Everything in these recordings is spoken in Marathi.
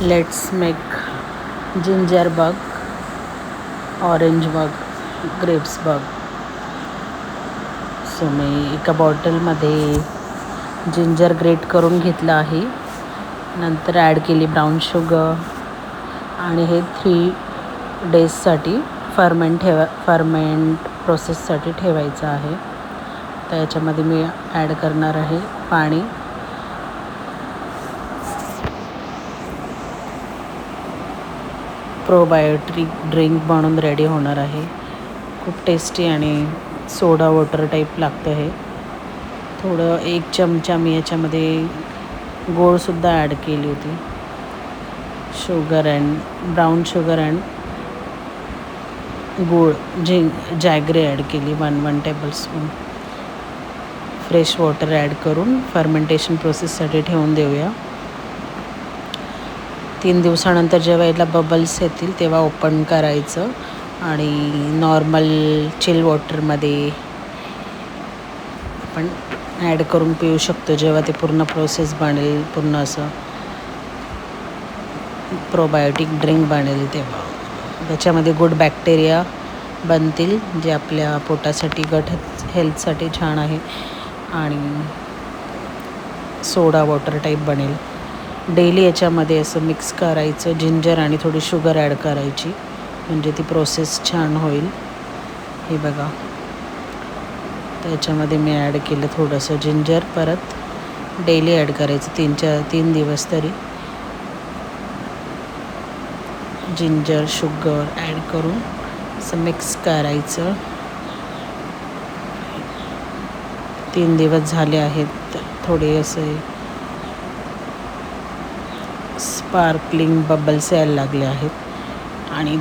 Let's make ginger bug, orange bug, grapes bug. So मी एका बॉटलमध्ये जिंजर ग्रेट करून घेतलं आहे. नंतर ॲड केली ब्राऊन शुगर आणि हे 3 डेजसाठी फर्मेंट प्रोसेससाठी ठेवायचं आहे. तर याच्यामध्ये मी ॲड करणार आहे पाणी. प्रोबायोटिक ड्रिंक बनून रेडी होणार आहे. खूप टेस्टी आणि सोडा वॉटर टाईप लागतं हे. थोडं 1 चमचा मी याच्यामध्ये गोडसुद्धा ॲड केली होती. Sugar and brown sugar and गूळ जॅगरी ॲड केली 1 टेबलस्पून. फ्रेश वॉटर ॲड करून फर्मेंटेशन प्रोसेससाठी ठेवून देऊया. 3 दिवसानंतर जेव्हा याला बबल्स येतील तेव्हा ओपन करायचं आणि नॉर्मल चिल वॉटरमध्ये आपण ॲड करून पिऊ शकतो. जेव्हा ते पूर्ण प्रोसेस बनेल, पूर्ण असं प्रोबायोटिक ड्रिंक बनेल तेव्हा त्याच्यामध्ये गुड बॅक्टेरिया बनतील जे आपल्या पोटासाठी गट हेल्थसाठी छान आहे आणि सोडा वॉटर टाईप बनेल. डेली याच्यामध्ये असं मिक्स करायचं. जिंजर आणि थोडी शुगर ॲड करायची म्हणजे ती प्रोसेस छान होईल. हे बघा, त्याच्यामध्ये मी ॲड केलं थोडंसं जिंजर. परत डेली ॲड करायचं 3 दिवस तरी. जिंजर शुगर ॲड करून असं मिक्स करायचं. 3 दिवस झाले आहेत. थोडे असे स्पार्कलिंग बबल्स यायला लागले आहेत आणि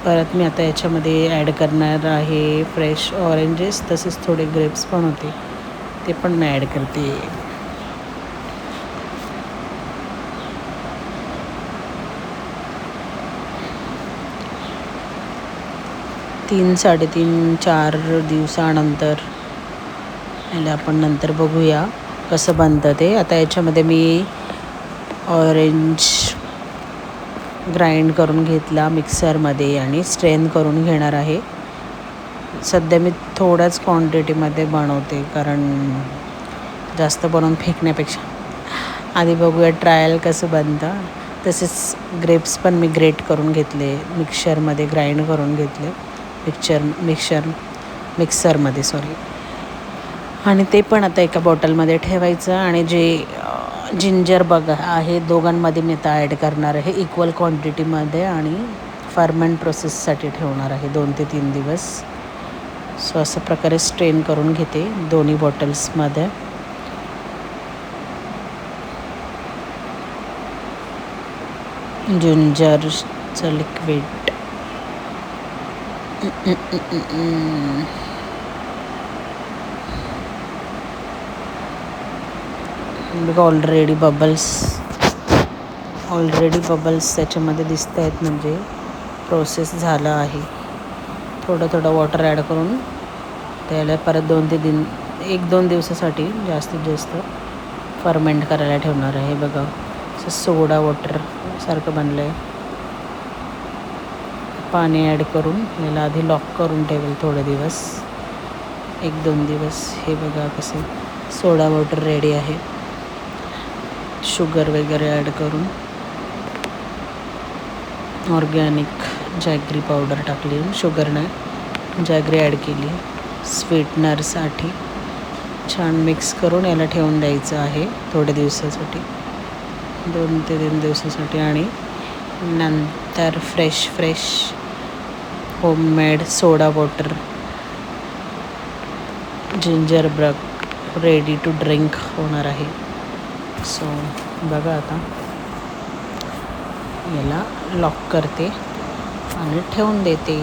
परत मी आता याच्यामध्ये ॲड करणार आहे फ्रेश ऑरेंजेस. तसेच थोडे ग्रेप्स पण होते, ते पण मी ॲड करते. तीन 3.5-4 दिवसानंतर याला आपण नंतर बघूया कसं बनतं ते. आता याच्यामध्ये मी ऑरेंज ग्राइंड करून घेतला मिक्सरमध्ये आणि स्ट्रेन करून घेणार आहे. सध्या मी थोड्याच क्वांटिटीमध्ये बनवते कारण जास्त बनवून फेकण्यापेक्षा आधी बघूया ट्रायल कसं बनतं. तसेच ग्रेप्स पण मी ग्रेट करून घेतले, मिक्सरमध्ये ग्राइंड करून घेतले मिक्सरमध्ये आणि ते पण आता एका बॉटलमध्ये ठेवायचं. आणि जे जिंजर बग आहे दोघांमध्ये मी आता ॲड करणार आहे इक्वल क्वांटिटीमध्ये आणि फर्मेंट प्रोसेससाठी ठेवणार आहे 2 ते 3 दिवस. सो अशा प्रकारे स्ट्रेन करून घेते दोन्ही बॉटल्समध्ये. जिंजरचं लिक्विड बघा ऑलरेडी बबल्स त्याच्यामध्ये दिसत आहेत म्हणजे प्रोसेस झालं आहे. थोडं वॉटर ॲड करून त्याला परत 1-2 दिवसासाठी जास्तीत जास्त फर्मेंट करायला ठेवणार आहे. बघा असं सोडा वॉटर सारखं बनलं आहे. पाणी ॲड करून याला आधी लॉक करून ठेवेल थोडे दिवस, 1-2 दिवस. हे बघा कसे सोडा वॉटर रेडी आहे. शुगर वगैरे ॲड करून ऑर्गॅनिक जॅगरी पावडर टाकली, शुगर नाही जॅगरी ॲड केली स्वीटनरसाठी. छान मिक्स करून याला ठेवून द्यायचं आहे थोड्या दिवसासाठी, 2 ते 3 दिवसासाठी. आणि नंतर fresh homemade soda water ginger bug ready to drink होणार आहे. सो बघा आता याला लॉक करते आणि ठेवून देते.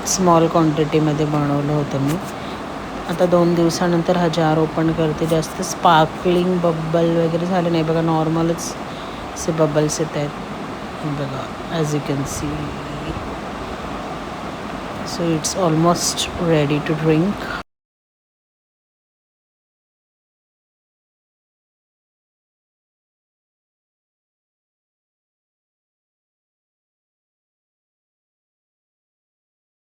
स्मॉल क्वांटिटीमध्ये बनवलं होतं मी. आता 2 दिवसानंतर हा जार ओपन करते. जास्त स्पार्कलिंग बबल वगैरे झाले नाही बघा, नॉर्मलच असे बबल्स येत आहेत बघा, as you can see. So it's almost ready to drink.